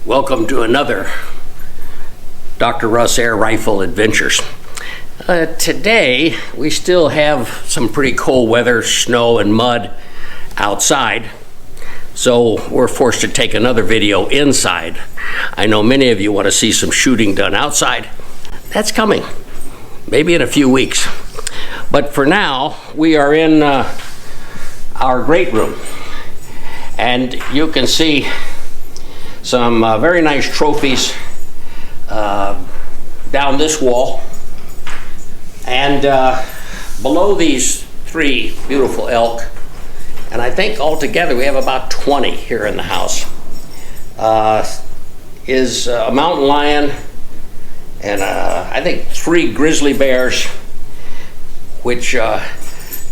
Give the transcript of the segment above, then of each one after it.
Welcome to another Dr. Russ Air Rifle Adventures. Today we still have some pretty cold weather, snow and mud outside, so we're forced to take another video inside. I know many of you want to see some shooting done outside. That's coming, maybe in a few weeks. But for now, we are in our great room, and you can see some very nice trophies down this wall, and below these three beautiful elk, and I think altogether we have about 20 here in the house, is a mountain lion and I think 3 grizzly bears, which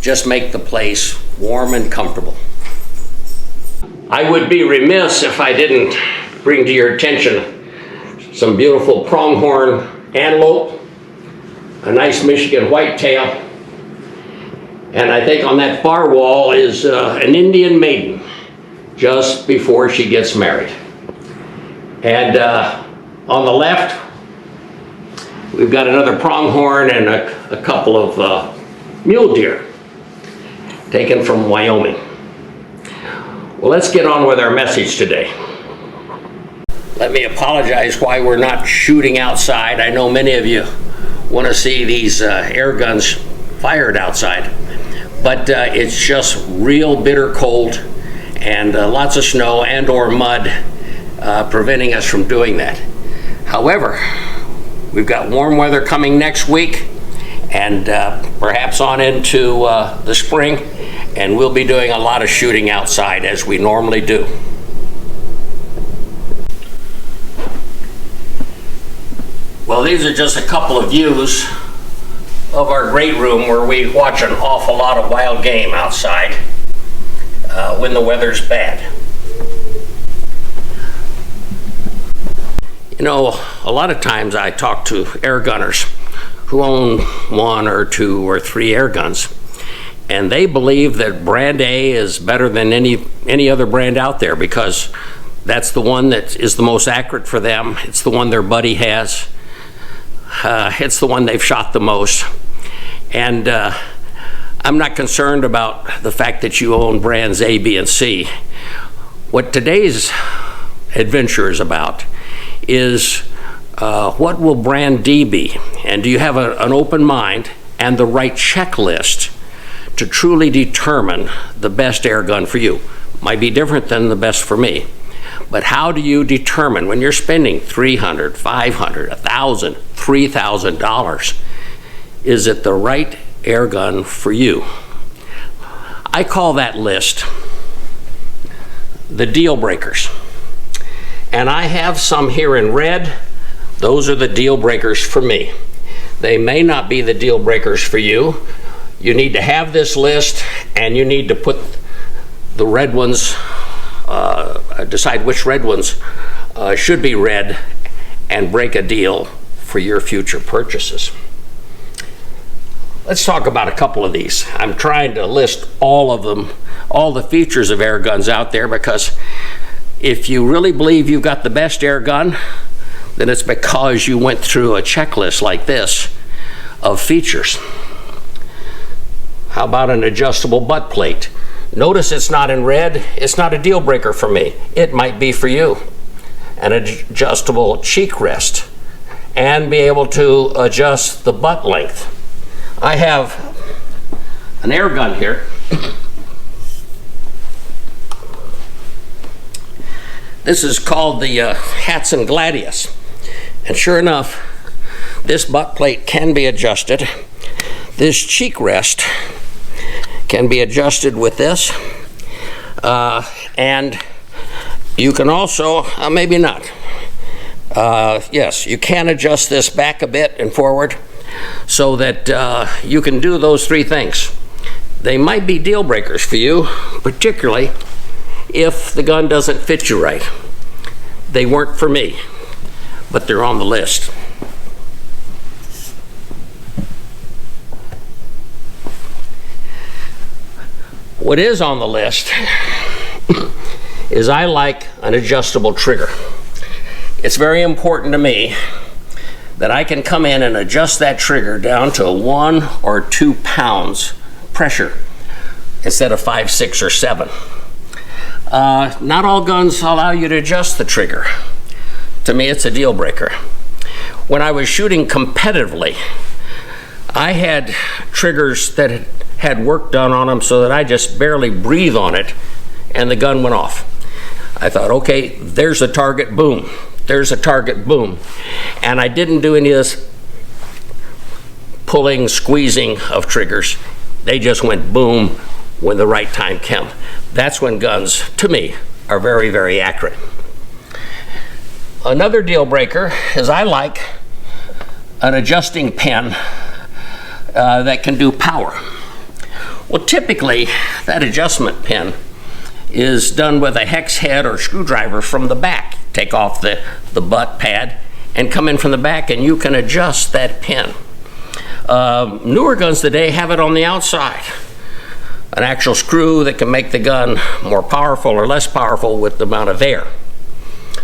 just make the place warm and comfortable. I would be remiss if I didn't bring to your attention some beautiful pronghorn antelope, a nice Michigan whitetail, and I think on that far wall is an Indian maiden just before she gets married. And on the left, we've got another pronghorn and a couple of mule deer taken from Wyoming. Well, let's get on with our message today. Let me apologize why we're not shooting outside. I know many of you want to see these air guns fired outside, but it's just real bitter cold and lots of snow and or mud preventing us from doing that. However, we've got warm weather coming next week and perhaps on into the spring, and we'll be doing a lot of shooting outside as we normally do. Well, these are just a couple of views of our great room where we watch an awful lot of wild game outside when the weather's bad. You know, a lot of times I talk to air gunners who own 1 or 2 or 3 air guns, and they believe that brand A is better than any other brand out there because that's the one that is the most accurate for them. It's the one their buddy has. It's the one they've shot the most. And I'm not concerned about the fact that you own brands A, B, and C. What today's adventure is about is what will brand D be? And do you have an open mind and the right checklist to truly determine the best air gun for you? Might be different than the best for me. But how do you determine when you're spending $300, $500, $1,000, $3,000, is it the right air gun for you? I call that list the deal breakers. And I have some here in red. Those are the deal breakers for me. They may not be the deal breakers for you. You need to have this list, and you need to put the red ones, decide which red ones should be red, and break a deal for your future purchases. Let's talk about a couple of these. I'm trying to list all of them, all the features of air guns out there, because if you really believe you've got the best air gun, then it's because you went through a checklist like this of features. How about an adjustable butt plate? Notice it's not in red. It's not a deal breaker for me. It might be for you. An adjustable cheek rest, and be able to adjust the butt length. I have an air gun here. This is called the Hatsan Gladius. And sure enough, this butt plate can be adjusted. This cheek rest can be adjusted with this. And you can also, maybe not. Yes, you can adjust this back a bit and forward so that you can do those 3 things. They might be deal breakers for you, particularly if the gun doesn't fit you right. They weren't for me, but they're on the list. What is on the list is I like an adjustable trigger. it's very important to me that I can come in and adjust that trigger down to 1 or 2 pounds pressure instead of 5, 6, or 7. Not all guns allow you to adjust the trigger. To me, it's a deal breaker. When I was shooting competitively, I had triggers that had work done on them so that I just barely breathe on it and the gun went off. I thought, okay, there's a target, boom. There's a target, boom. And I didn't do any of this pulling, squeezing of triggers. They just went boom when the right time came. That's when guns, to me, are very, very accurate. Another deal breaker is I like an adjusting pin that can do power. Well, typically, that adjustment pin is done with a hex head or screwdriver from the back. Take off the butt pad and come in from the back and you can adjust that pin. Newer guns today have it on the outside. An actual screw that can make the gun more powerful or less powerful with the amount of air.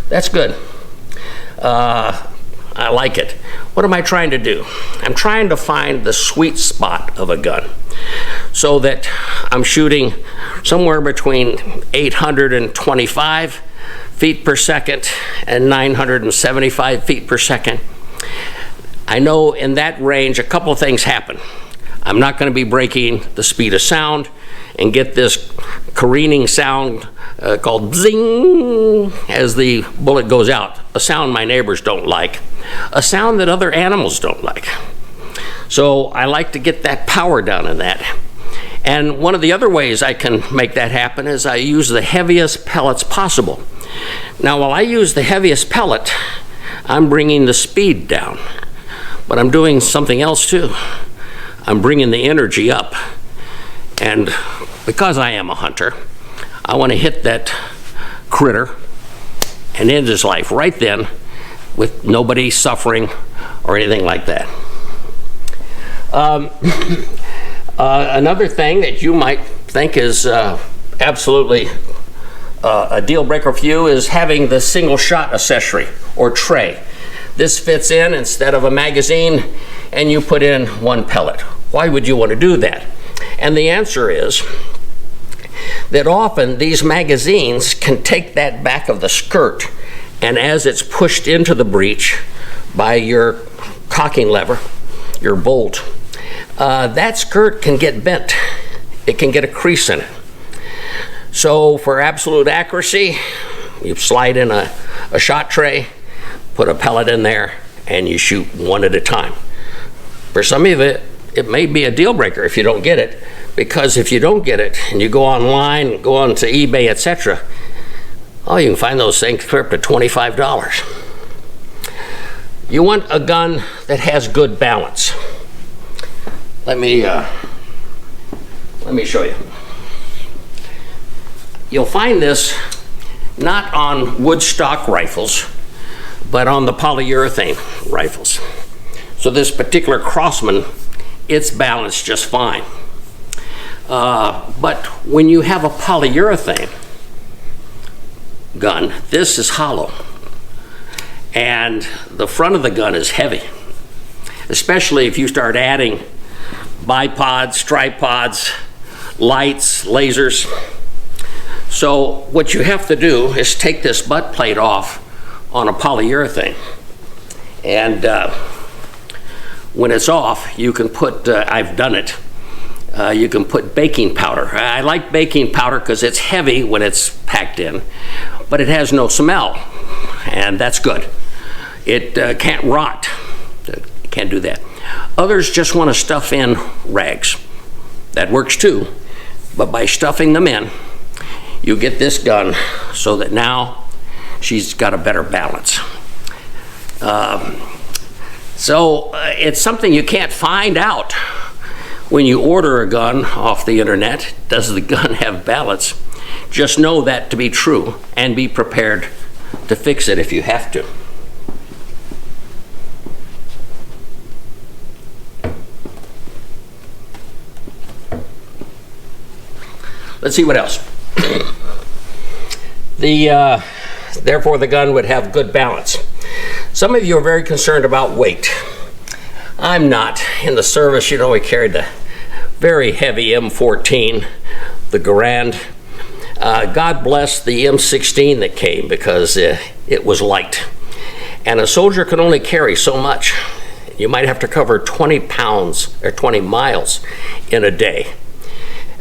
That's good. I like it. What am I trying to do? I'm trying to find the sweet spot of a gun so that I'm shooting somewhere between 825 feet per second and 975 feet per second. I know in that range a couple of things happen. I'm not going to be breaking the speed of sound and get this careening sound called zing as the bullet goes out, a sound my neighbors don't like, a sound that other animals don't like. So I like to get that power down in that. And one of the other ways I can make that happen is I use the heaviest pellets possible. Now, while I use the heaviest pellet, I'm bringing the speed down, but I'm doing something else too. I'm bringing the energy up. And because I am a hunter, I want to hit that critter and end his life right then with nobody suffering or anything like that. Another thing that you might think is absolutely a deal breaker for you is having the single shot accessory or tray. This fits in instead of a magazine and you put in 1 pellet. Why would you want to do that? And the answer is that often these magazines can take that back of the skirt, and as it's pushed into the breech by your cocking lever, your bolt, that skirt can get bent. It can get a crease in it. So for absolute accuracy, you slide in a shot tray, put a pellet in there, and you shoot 1 at a time. For some of it may be a deal breaker if you don't get it, because if you don't get it and you go online, go on to eBay, etc., oh, you can find those things for up to $25. You want a gun that has good balance. Let me show you. You'll find this not on wood stock rifles, but on the polyurethane rifles. So this particular Crosman, it's balanced just fine. But when you have a polyurethane gun, this is hollow. And the front of the gun is heavy, especially if you start adding bipods, tripods, lights, lasers. So what you have to do is take this butt plate off on a polyurethane. And when it's off, you can put, I've done it, you can put baking powder. I like baking powder because it's heavy when it's packed in, but it has no smell, and that's good. It can't rot. It can't do that. Others just want to stuff in rags. That works too, but by stuffing them in, you get this gun so that now she's got a better balance. So it's something you can't find out when you order a gun off the internet. Does the gun have balance? Just know that to be true and be prepared to fix it if you have to. Let's see what else. Therefore the gun would have good balance. Some of you are very concerned about weight. I'm not. In the service, you know, we carried the very heavy M14, the Garand. God bless the M16 that came because it was light. And a soldier can only carry so much. You might have to cover 20 pounds or 20 miles in a day.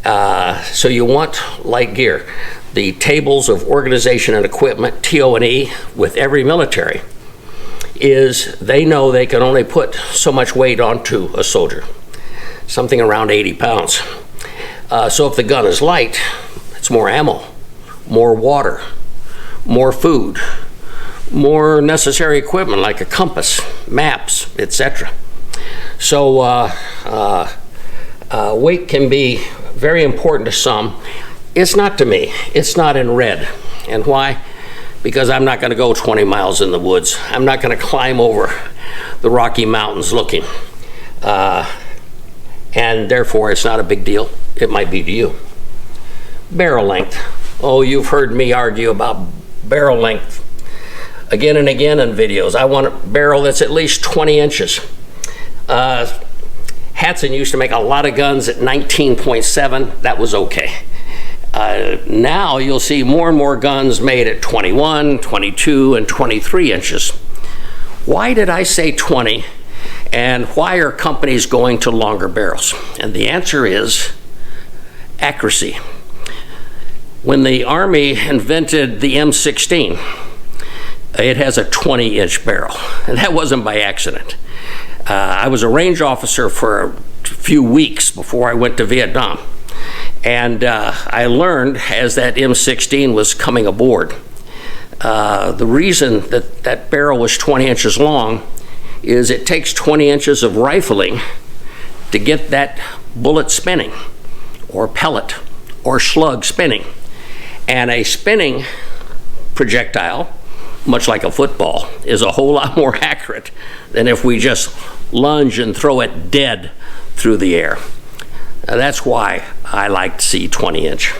So you want light gear. The tables of organization and equipment, TO&E, with every military, is they know they can only put so much weight onto a soldier, something around 80 pounds. So if the gun is light, it's more ammo, more water, more food, more necessary equipment like a compass, maps, etc. So weight can be very important to some. It's not to me. It's not in red. And why? Because I'm not going to go 20 miles in the woods. I'm not going to climb over the Rocky Mountains looking. And therefore, it's not a big deal. It might be to you. Barrel length. Oh, you've heard me argue about barrel length again and again in videos. I want a barrel that's at least 20 inches. Hatsan used to make a lot of guns at 19.7. That was okay. Now you'll see more and more guns made at 21, 22, and 23 inches. Why did I say 20? And why are companies going to longer barrels? And the answer is accuracy. When the Army invented the M16, it has a 20-inch barrel, and that wasn't by accident. I was a range officer for a few weeks before I went to Vietnam, and I learned as that M16 was coming aboard, the reason that that barrel was 20 inches long is it takes 20 inches of rifling to get that bullet spinning, or pellet, or slug spinning. And a spinning projectile, much like a football, is a whole lot more accurate than if we just lunge and throw it dead through the air. Now, that's why I like to see 20-inch.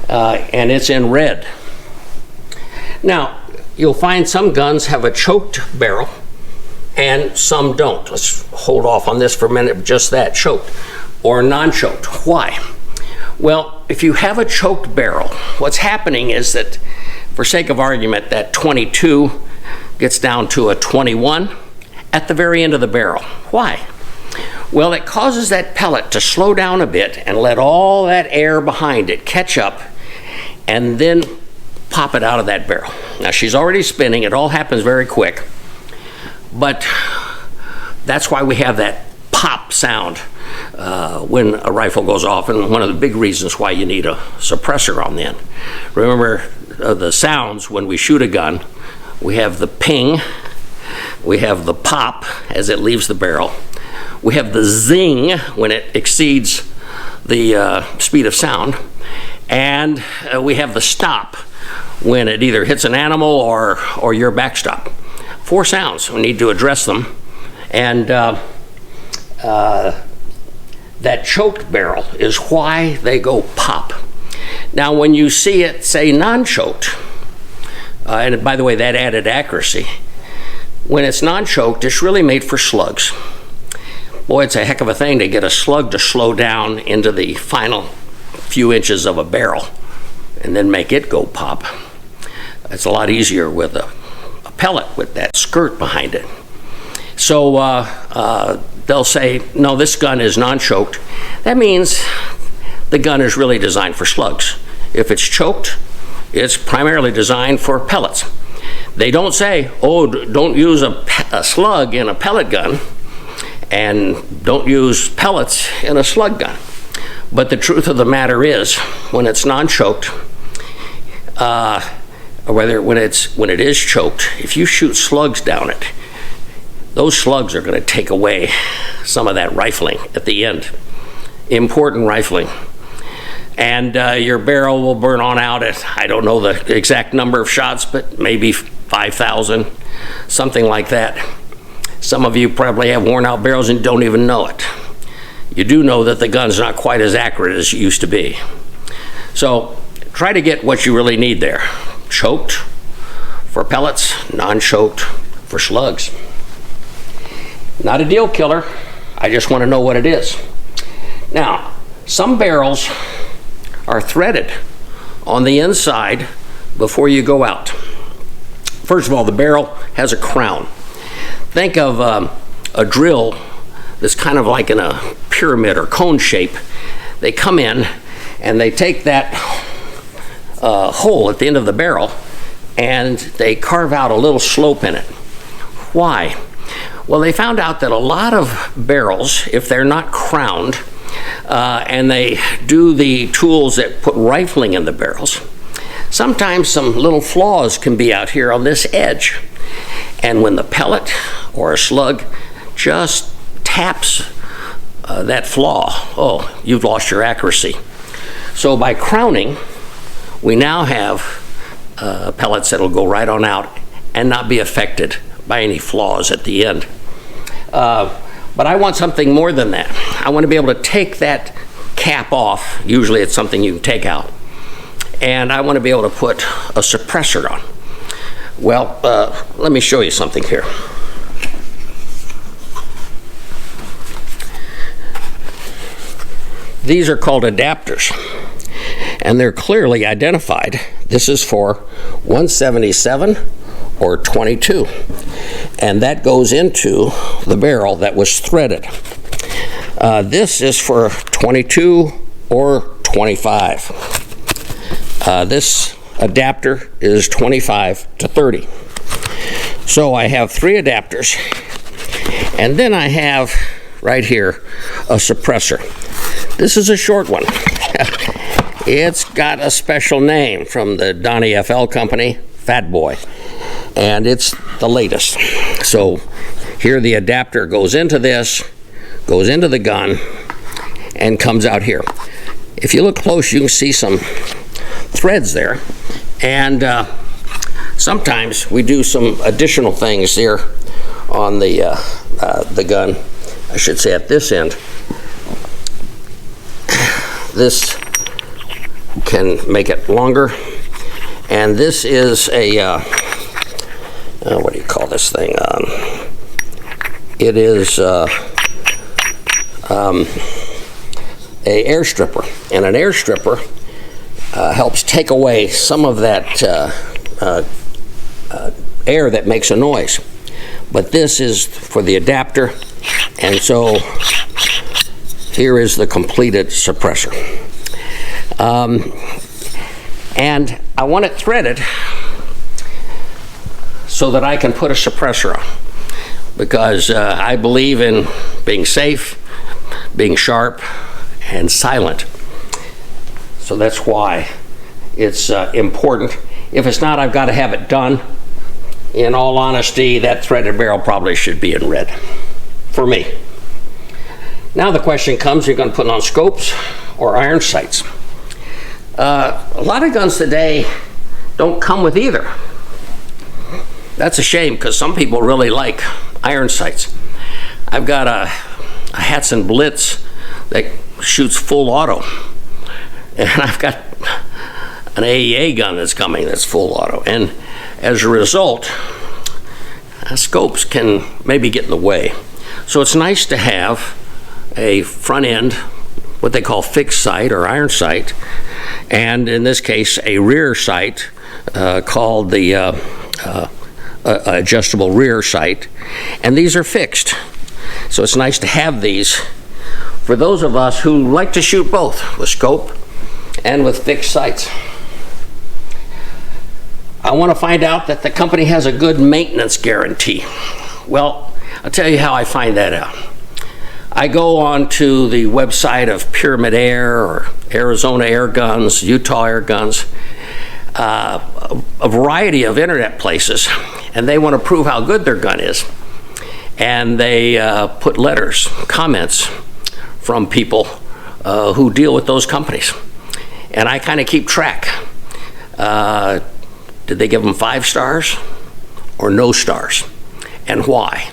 And it's in red. Now, you'll find some guns have a choked barrel and some don't. Let's hold off on this for a minute, just that, choked or non-choked. Why? Well, if you have a choked barrel, what's happening is that, for sake of argument, that 22 gets down to a 21 at the very end of the barrel. Why? Well, it causes that pellet to slow down a bit and let all that air behind it catch up and then pop it out of that barrel. Now, she's already spinning. It all happens very quick. But that's why we have that pop sound when a rifle goes off, and one of the big reasons why you need a suppressor on the end. Remember the sounds when we shoot a gun. We have the ping, we have the pop as it leaves the barrel, we have the zing when it exceeds the speed of sound, and we have the stop when it either hits an animal or your backstop. 4 sounds. We need to address them. And that choked barrel is why they go pop. Now, when you see it say non-choked, and by the way, that added accuracy, when it's non-choked, it's really made for slugs. Boy, it's a heck of a thing to get a slug to slow down into the final few inches of a barrel and then make it go pop. It's a lot easier with a pellet with that skirt behind it. So they'll say, no, this gun is non-choked. That means the gun is really designed for slugs. If it's choked, it's primarily designed for pellets. They don't say, oh, don't use a slug in a pellet gun and don't use pellets in a slug gun. But the truth of the matter is, when it's non-choked, or whether when it is choked, if you shoot slugs down it, those slugs are going to take away some of that rifling at the end. Important rifling. And your barrel will burn on out at, I don't know the exact number of shots, but maybe 5,000, something like that. Some of you probably have worn out barrels and don't even know it. You do know that the gun's not quite as accurate as it used to be. So try to get what you really need there. Choked for pellets, non-choked for slugs. Not a deal killer. I just want to know what it is. Now, some barrels are threaded on the inside before you go out. First of all, the barrel has a crown. Think of a drill that's kind of like in a pyramid or cone shape. They come in and they take that hole at the end of the barrel and they carve out a little slope in it. Why? Well, they found out that a lot of barrels, if they're not crowned, and they do the tools that put rifling in the barrels, sometimes some little flaws can be out here on this edge. And when the pellet or a slug just taps that flaw, oh, you've lost your accuracy. So by crowning, we now have pellets that'll go right on out and not be affected by any flaws at the end. But I want something more than that. I want to be able to take that cap off. Usually it's something you can take out. And I want to be able to put a suppressor on. Well, let me show you something here. These are called adapters, and they're clearly identified. This is for 177 or 22, and that goes into the barrel that was threaded. This is for 22 or 25. This adapter is 25 to 30. So I have 3 adapters, and then I have right here a suppressor. This is a short one. It's got a special name from the DonnyFL company, Fat Boy, and it's the latest. So here the adapter goes into this, goes into the gun, and comes out here. If you look close, you can see some threads there, and sometimes we do some additional things here on the gun, I should say at this end. This can make it longer, and this is a what do you call this thing? It is a air stripper, and an air stripper helps take away some of that air that makes a noise. But this is for the adapter, and so here is the completed suppressor. And I want it threaded so that I can put a suppressor on, because I believe in being safe, being sharp, and silent. So that's why it's important. If it's not, I've got to have it done. In all honesty, that threaded barrel probably should be in red, for me. Now the question comes, you're going to put on scopes or iron sights. A lot of guns today don't come with either. That's a shame, because some people really like iron sights. I've got a Hatsan Blitz that shoots full auto, and I've got an AEA gun that's coming that's full auto, and as a result, scopes can maybe get in the way. So it's nice to have a front end, what they call fixed sight or iron sight, and in this case a rear sight called the adjustable rear sight, and these are fixed. So it's nice to have these for those of us who like to shoot both with scope and with fixed sights. I want to find out that the company has a good maintenance guarantee. Well, I'll tell you how I find that out. I go on to the website of Pyramid Air or Arizona Airguns, Utah Airguns, a variety of internet places, and they want to prove how good their gun is. And they put letters, comments from people who deal with those companies. And I kind of keep track. Did they give them 5 stars or no stars, and why?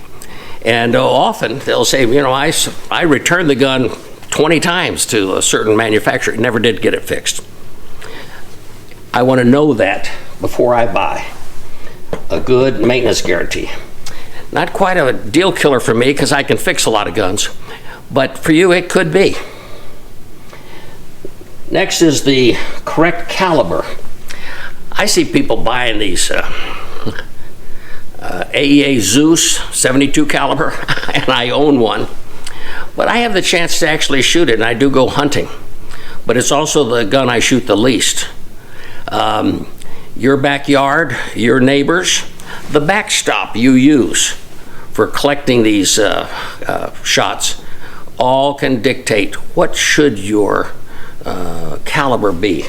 And often they'll say, you know, I returned the gun 20 times to a certain manufacturer, never did get it fixed. I want to know that before I buy. a good maintenance guarantee. Not quite a deal killer for me because I can fix a lot of guns, but for you it could be. Next is the correct caliber. I see people buying these AEA Zeus 72 caliber, and I own one. But I have the chance to actually shoot it, and I do go hunting. But it's also the gun I shoot the least. Your backyard, your neighbors, the backstop you use for collecting these shots all can dictate what should your caliber be.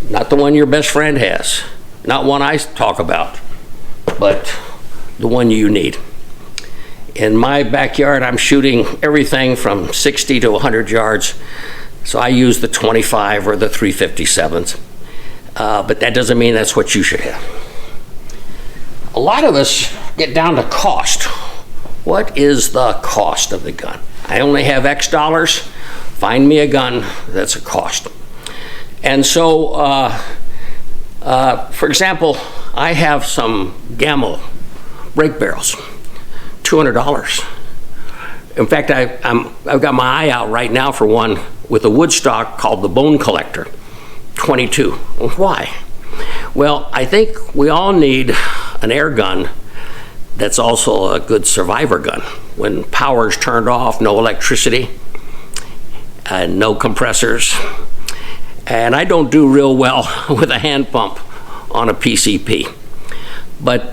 Not the one your best friend has, not one I talk about, but the one you need. In my backyard, I'm shooting everything from 60 to 100 yards, so I use the 25 or the 357s, but that doesn't mean that's what you should have. A lot of us get down to cost. What is the cost of the gun? I only have X dollars. Find me a gun that's a cost. And so, for example, I have some Gamo brake barrels, $200. In fact, I've got my eye out right now for one with a wood stock called the Bone Collector, $22. Why? Well, I think we all need an air gun that's also a good survivor gun. When power's turned off, no electricity, no compressors, and I don't do real well with a hand pump on a PCP. But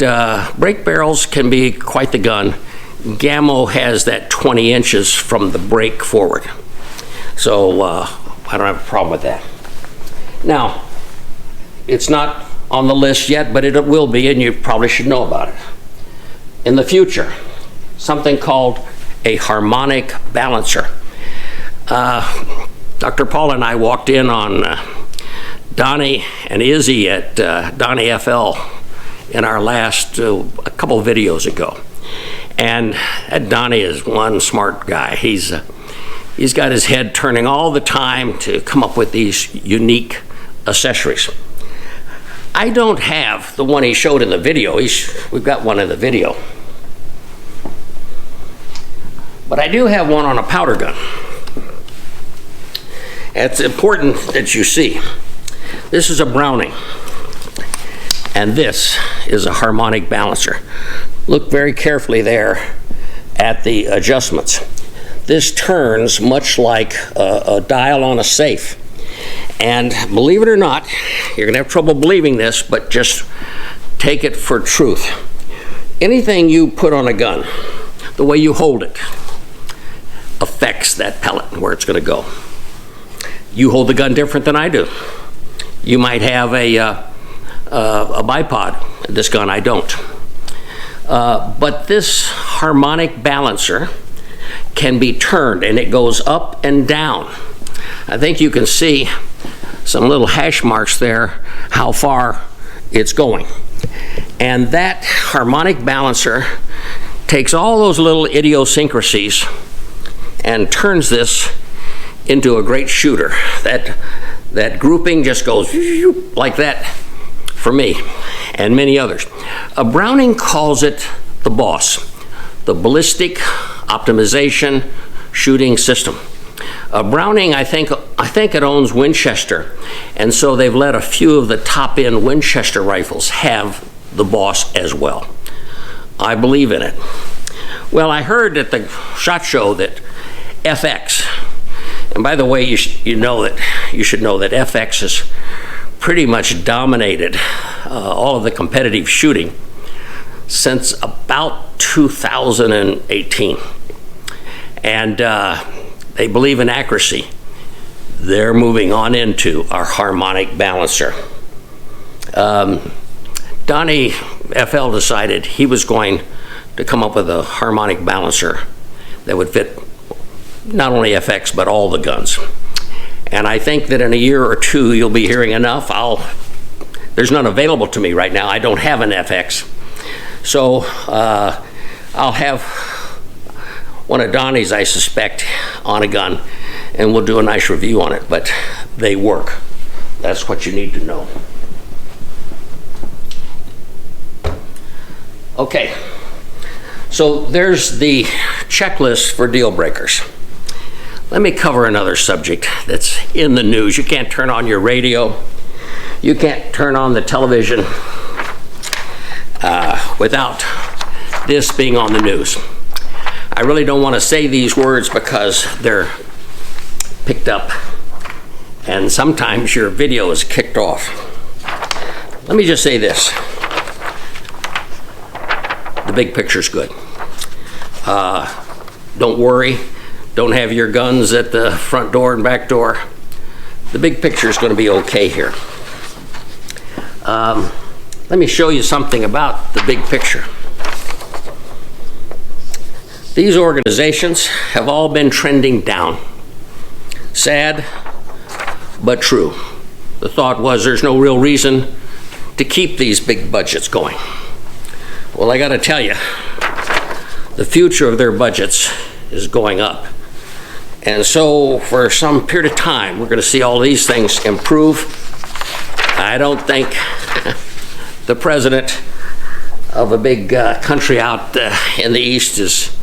brake barrels can be quite the gun. Gamo has that 20 inches from the brake forward. So I don't have a problem with that. Now, it's not on the list yet, but it will be, and you probably should know about it. In the future, something called a harmonic balancer. Dr. Paul and I walked in on Donnie and Izzy at DonnyFL in our last a couple of videos ago. And Donnie is one smart guy. He's got his head turning all the time to come up with these unique accessories. I don't have the one he showed in the video. We've got one in the video. But I do have one on a powder gun. It's important that you see. This is a Brownie, and this is a harmonic balancer. Look very carefully there at the adjustments. This turns much like a dial on a safe. And believe it or not, you're gonna have trouble believing this, but just take it for truth. Anything you put on a gun, the way you hold it, affects that pellet and where it's gonna go. You hold the gun different than I do. You might have a bipod. This gun, I don't. But this harmonic balancer can be turned, and it goes up and down. I think you can see some little hash marks there, how far it's going. And that harmonic balancer takes all those little idiosyncrasies and turns this into a great shooter. That grouping just goes like that for me and many others. Browning calls it the BOSS, the Ballistic Optimization Shooting System. Browning, I think it owns Winchester, and so they've let a few of the top-end Winchester rifles have the BOSS as well. I believe in it. Well, I heard at the SHOT Show that FX, and by the way, you should know that FX has pretty much dominated all of the competitive shooting since about 2018. And they believe in accuracy. They're moving on into our harmonic balancer. DonnyFL decided he was going to come up with a harmonic balancer that would fit not only FX, but all the guns. And I think that in a year or two, you'll be hearing enough. There's none available to me right now. I don't have an FX. So I'll have one of Donnie's, I suspect, on a gun, and we'll do a nice review on it, but they work. That's what you need to know. Okay, so there's the checklist for deal breakers. Let me cover another subject that's in the news. You can't turn on your radio, you can't turn on the television without this being on the news. I really don't want to say these words because they're picked up and sometimes your video is kicked off. Let me just say this. The big picture's good. Don't worry. Don't have your guns at the front door and back door. The big picture is going to be okay here. Let me show you something about the big picture. These organizations have all been trending down. Sad, but true. The thought was there's no real reason to keep these big budgets going. Well, I got to tell you, the future of their budgets is going up. And so for some period of time, we're going to see all these things improve. I don't think the president of a big country out in the East is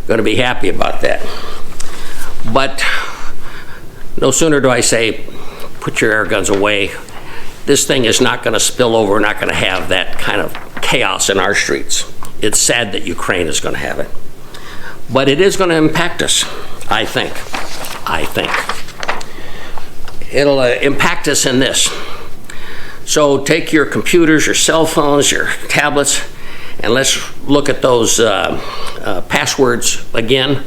going to be happy about that. But no sooner do I say, put your air guns away, this thing is not going to spill over. We're not going to have that kind of chaos in our streets. It's sad that Ukraine is going to have it. But it is going to impact us, I think. It'll impact us in this. So take your computers, your cell phones, your tablets, and let's look at those passwords again.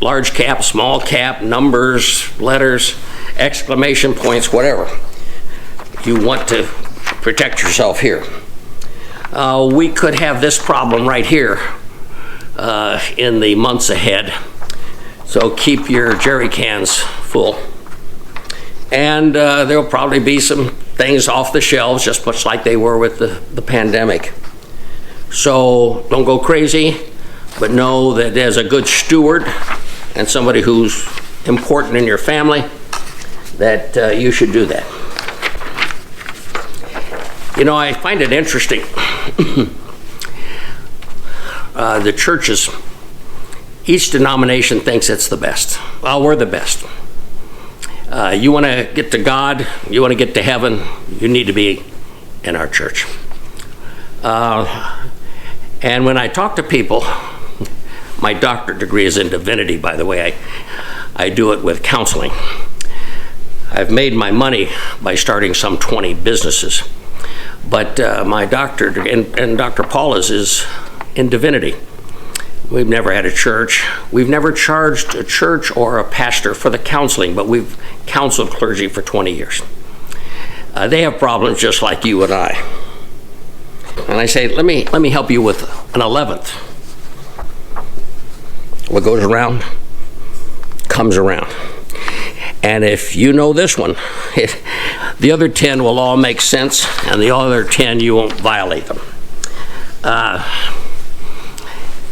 Large cap, small cap, numbers, letters, exclamation points, whatever. You want to protect yourself here. We could have this problem right here in the months ahead. So keep your jerry cans full. And there'll probably be some things off the shelves, just much like they were with the pandemic. So don't go crazy, but know that as a good steward and somebody who's important in your family, that you should do that. You know, I find it interesting. The churches, each denomination thinks it's the best. Well, we're the best. You want to get to God, you want to get to heaven, you need to be in our church. And when I talk to people, my doctorate degree is in divinity, by the way. I do it with counseling. I've made my money by starting some 20 businesses. But my doctorate, and Dr. Paula's, is in divinity. We've never had a church. We've never charged a church or a pastor for the counseling, but we've counseled clergy for 20 years. They have problems just like you and I. And I say, let me help you with an 11th. What goes around comes around. And if you know this one, the other 10 will all make sense, and the other 10 you won't violate them.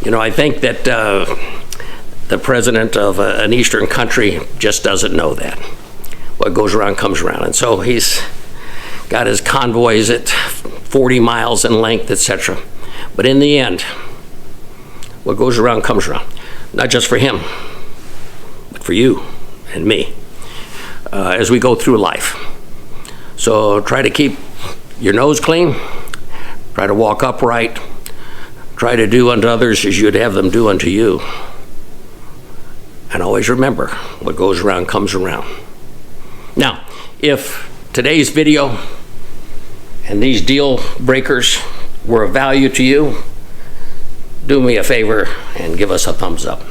You know, I think that the president of an Eastern country just doesn't know that. What goes around comes around. And so he's got his convoys at 40 miles in length, etc. But in the end, what goes around comes around. Not just for him, but for you and me as we go through life. So try to keep your nose clean, try to walk upright, try to do unto others as you'd have them do unto you. And always remember, what goes around comes around. Now, if today's video and these deal breakers were of value to you, do me a favor and give us a thumbs up.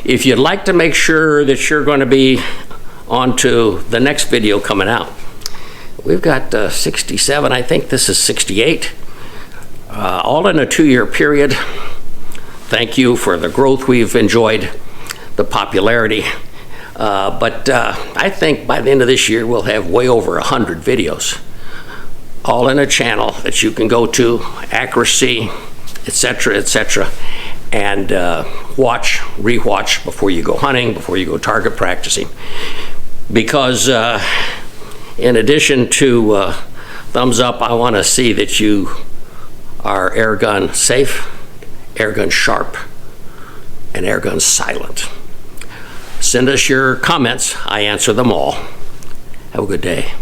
If you'd like to make sure that you're going to be on to the next video coming out, we've got 67, I think this is 68, all in a 2-year period. Thank you for the growth we've enjoyed, the popularity. But I think by the end of this year, we'll have way over 100 videos, all in a channel that you can go to, accuracy, etc., and watch, rewatch before you go hunting, before you go target practicing. Because in addition to Thumbs up, I want to see that you are airgun safe, airgun sharp, and airgun silent. Send us your comments. I answer them all. Have a good day.